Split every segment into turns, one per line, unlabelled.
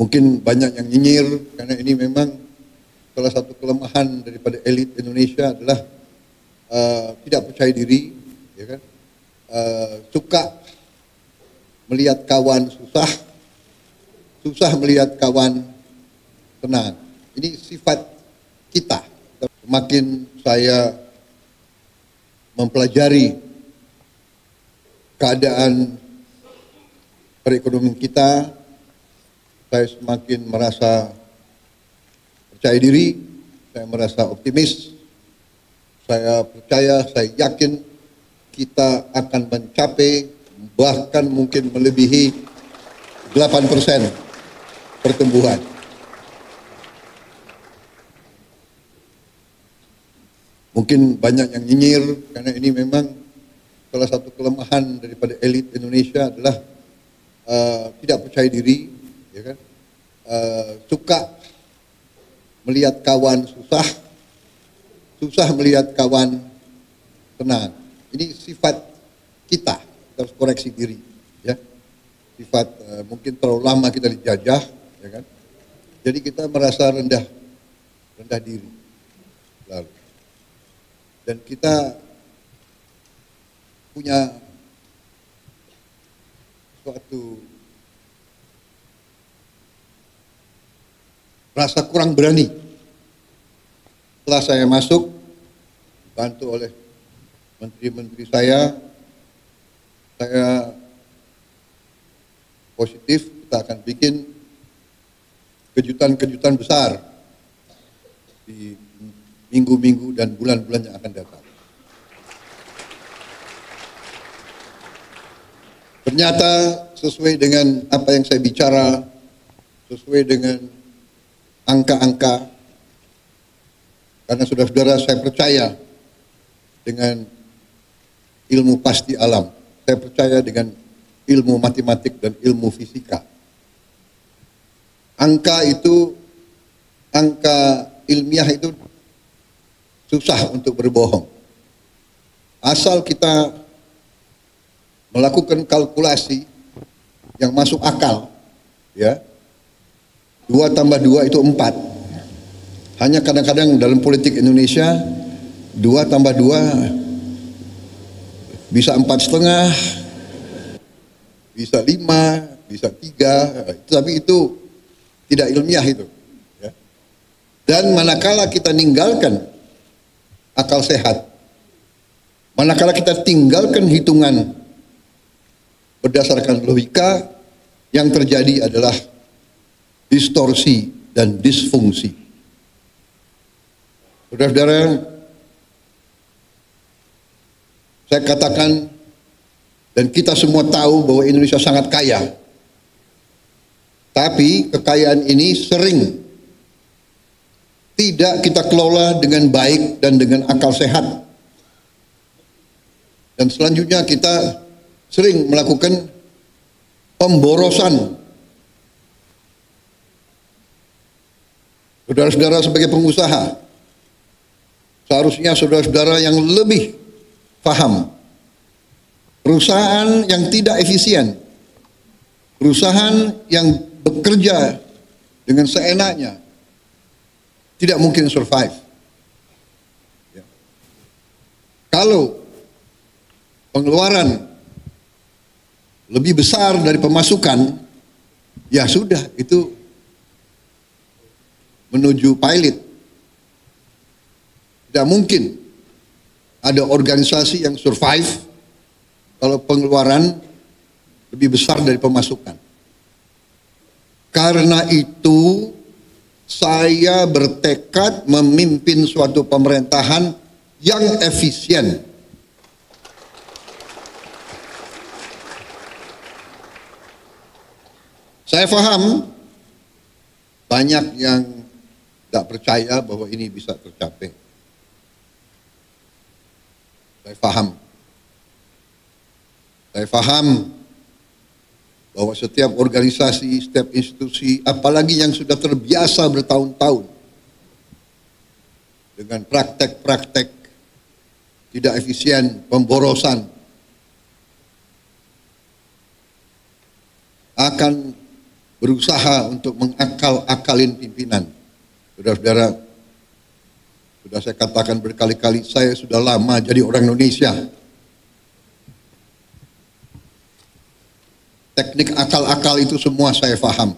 Mungkin banyak yang nyinyir karena ini memang salah satu kelemahan daripada elit Indonesia adalah tidak percaya diri, ya kan? Suka melihat kawan susah, susah melihat kawan tenang. Ini sifat kita. Semakin saya mempelajari keadaan perekonomian kita, saya semakin merasa percaya diri, saya merasa optimis, saya percaya, saya yakin kita akan mencapai bahkan mungkin melebihi 8% pertumbuhan. Mungkin banyak yang nyinyir karena ini memang salah satu kelemahan daripada elit Indonesia adalah tidak percaya diri, ya kan? Suka melihat kawan susah, susah melihat kawan tenang. Ini sifat kita harus koreksi diri, ya. Sifat mungkin terlalu lama kita dijajah, ya kan? Jadi kita merasa rendah diri, lalu, dan kita punya suatu rasa kurang berani. Setelah saya masuk, bantu oleh menteri-menteri saya positif, kita akan bikin kejutan-kejutan besar di minggu-minggu dan bulan-bulan yang akan datang. Ternyata sesuai dengan apa yang saya bicara, sesuai dengan angka-angka, karena saudara-saudara saya percaya dengan ilmu pasti alam, saya percaya dengan ilmu matematik dan ilmu fisika. Angka itu, angka ilmiah itu susah untuk berbohong. Asal kita melakukan kalkulasi yang masuk akal, ya. 2 tambah 2 itu 4. Hanya kadang-kadang dalam politik Indonesia 2 tambah 2 bisa 4,5, bisa 5, bisa 3, tapi itu tidak ilmiah itu, ya. Dan manakala kita ninggalkan akal sehat, manakala kita tinggalkan hitungan berdasarkan logika, yang terjadi adalah distorsi dan disfungsi. Saudara-saudara, saya katakan dan kita semua tahu bahwa Indonesia sangat kaya. Tapi kekayaan ini sering tidak kita kelola dengan baik dan dengan akal sehat. Dan selanjutnya kita sering melakukan pemborosan. Saudara-saudara sebagai pengusaha, seharusnya saudara-saudara yang lebih paham. Perusahaan yang tidak efisien, perusahaan yang bekerja dengan seenaknya, tidak mungkin survive. Ya. Kalau pengeluaran lebih besar dari pemasukan, ya sudah, itu menuju pilot. Tidak mungkin ada organisasi yang survive kalau pengeluaran lebih besar dari pemasukan. Karena itu saya bertekad memimpin suatu pemerintahan yang efisien. Saya paham banyak yang tidak percaya bahwa ini bisa tercapai. Saya paham bahwa setiap organisasi, setiap institusi, apalagi yang sudah terbiasa bertahun-tahun dengan praktek-praktek tidak efisien, pemborosan, akan berusaha untuk mengakal-akalin pimpinan. Saudara-saudara, sudah saya katakan berkali-kali, saya sudah lama jadi orang Indonesia. Teknik akal-akal itu semua saya paham.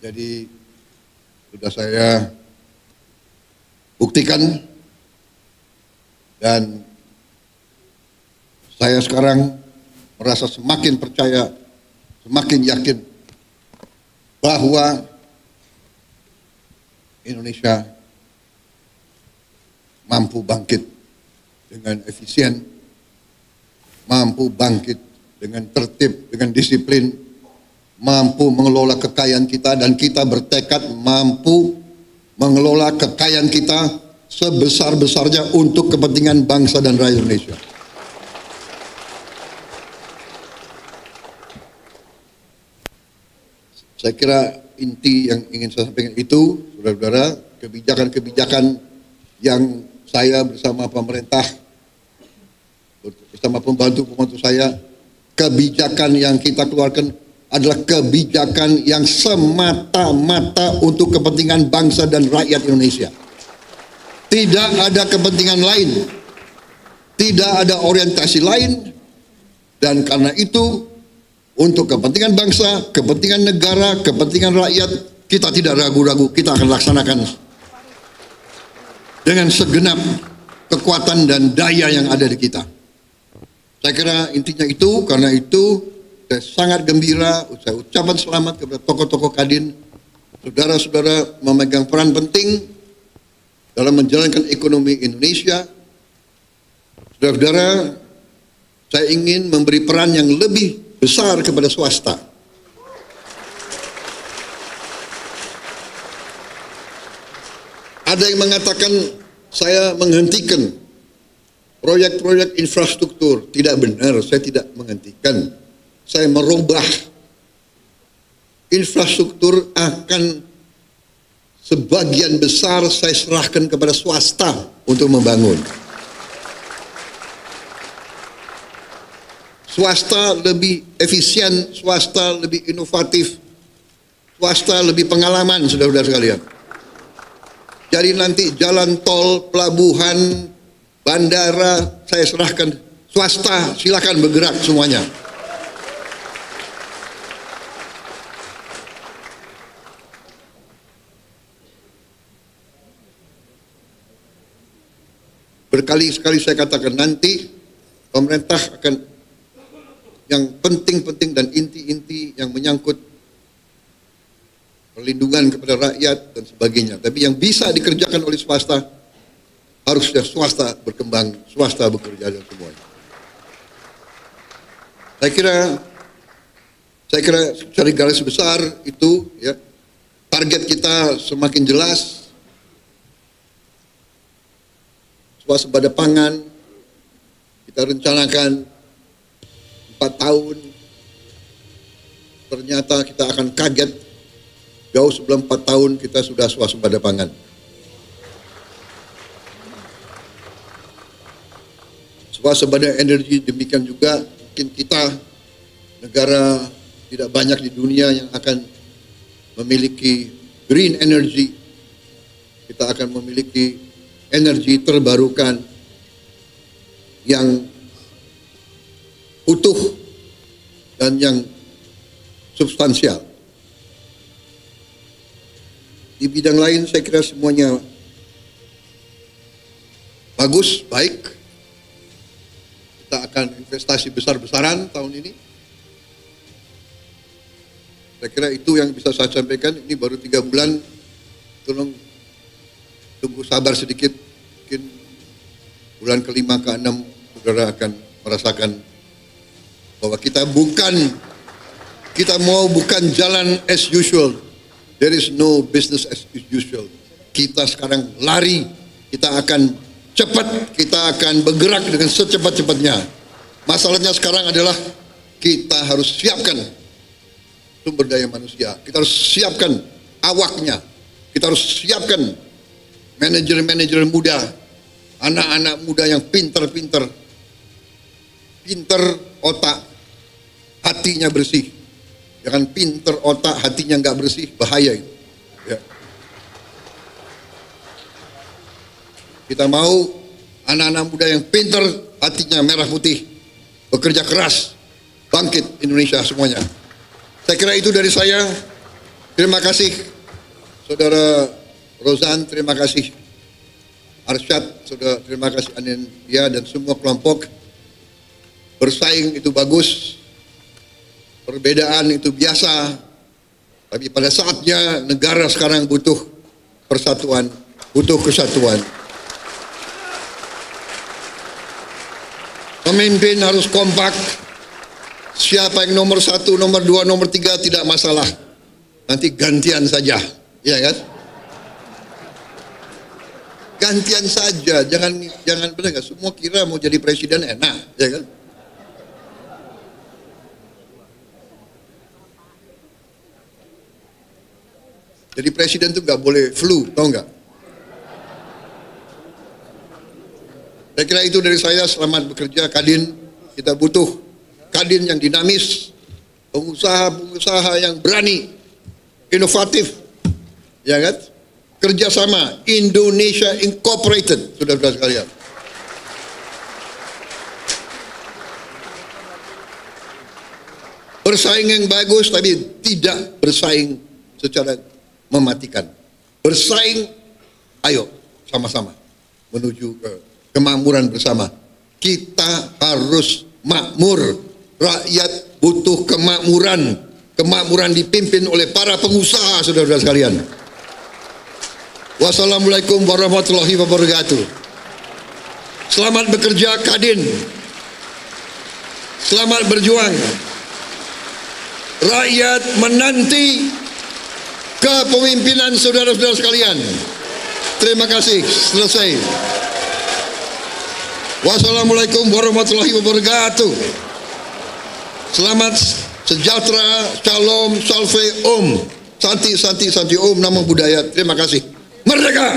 Jadi sudah saya buktikan dan saya sekarang merasa semakin percaya, semakin yakin bahwa Indonesia mampu bangkit dengan efisien, mampu bangkit dengan tertib, dengan disiplin, mampu mengelola kekayaan kita, dan kita bertekad mampu mengelola kekayaan kita sebesar-besarnya untuk kepentingan bangsa dan rakyat Indonesia. Saya kira inti yang ingin saya sampaikan itu, saudara-saudara, kebijakan-kebijakan yang saya bersama pemerintah, bersama pembantu-pembantu saya, kebijakan yang kita keluarkan adalah kebijakan yang semata-mata untuk kepentingan bangsa dan rakyat Indonesia. Tidak ada kepentingan lain, tidak ada orientasi lain, dan karena itu untuk kepentingan bangsa, kepentingan negara, kepentingan rakyat, kita tidak ragu-ragu, kita akan laksanakan dengan segenap kekuatan dan daya yang ada di kita. Saya kira intinya itu, karena itu saya sangat gembira, saya ucapkan selamat kepada tokoh-tokoh Kadin, saudara-saudara memegang peran penting dalam menjalankan ekonomi Indonesia. Saudara-saudara, saya ingin memberi peran yang lebih besar kepada swasta. Ada yang mengatakan saya menghentikan proyek-proyek infrastruktur. Tidak benar, saya tidak menghentikan. Saya merubah. Infrastruktur akan sebagian besar saya serahkan kepada swasta untuk membangun. Swasta lebih efisien, swasta lebih inovatif, swasta lebih pengalaman, saudara-saudara sekalian. Jadi nanti jalan tol, pelabuhan, bandara, saya serahkan swasta, silakan bergerak semuanya. Berkali-kali saya katakan nanti pemerintah akan yang penting-penting dan inti-inti yang menyangkut perlindungan kepada rakyat dan sebagainya. Tapi yang bisa dikerjakan oleh swasta, harusnya swasta berkembang, swasta bekerja dan semuanya. Saya kira secara garis besar itu ya, target kita semakin jelas. Swasembada pangan kita rencanakan 4 tahun, ternyata kita akan kaget jauh sebelum 4 tahun kita sudah swasembada pangan. Swasembada energi demikian juga, mungkin kita negara tidak banyak di dunia yang akan memiliki green energy. Kita akan memiliki energi terbarukan yang utuh dan yang substansial. Di bidang lain saya kira semuanya bagus, baik. Kita akan investasi besar-besaran tahun ini. Saya kira itu yang bisa saya sampaikan. Ini baru 3 bulan, tolong tunggu sabar sedikit, mungkin bulan ke-5 ke-6 saudara akan merasakan bahwa kita bukan jalan as usual. There is no business as usual. Kita sekarang lari, kita akan cepat, kita akan bergerak dengan secepat-cepatnya. Masalahnya sekarang adalah kita harus siapkan sumber daya manusia, kita harus siapkan awaknya, kita harus siapkan manajer-manajer muda, anak-anak muda yang pinter otak, hatinya bersih. Jangan pinter otak, hatinya nggak bersih, bahaya itu. Ya. Kita mau anak-anak muda yang pinter, hatinya merah putih, bekerja keras, bangkit Indonesia semuanya. Saya kira itu dari saya. Terima kasih Saudara Rozan, terima kasih Arsyad, Saudara, terima kasih Anindya dan semua kelompok. Bersaing itu bagus, perbedaan itu biasa, tapi pada saatnya negara sekarang butuh persatuan, butuh kesatuan. Pemimpin harus kompak. Siapa yang nomor 1, nomor 2, nomor 3 tidak masalah. Nanti gantian saja, ya kan? Gantian saja, jangan benar nggak? Semua kira mau jadi presiden enak, ya kan? Jadi presiden tuh nggak boleh flu, tau nggak? Saya kira itu dari saya. Selamat bekerja Kadin. Kita butuh Kadin yang dinamis, pengusaha-pengusaha yang berani, inovatif, ya kan? Kerjasama Indonesia Incorporated, saudara-saudara sekalian. Bersaing yang bagus, tapi tidak bersaing secara mematikan. Bersaing, ayo sama-sama menuju ke kemakmuran bersama. Kita harus makmur. Rakyat butuh kemakmuran. Kemakmuran dipimpin oleh para pengusaha, saudara-saudara sekalian. Wassalamualaikum warahmatullahi wabarakatuh. Selamat bekerja Kadin. Selamat berjuang. Rakyat menanti kepemimpinan saudara-saudara sekalian. Terima kasih. Selesai. Wassalamualaikum warahmatullahi wabarakatuh. Selamat sejahtera, shalom, salve, om. Santi, santi, santi, om, nama budaya. Terima kasih. Merdeka!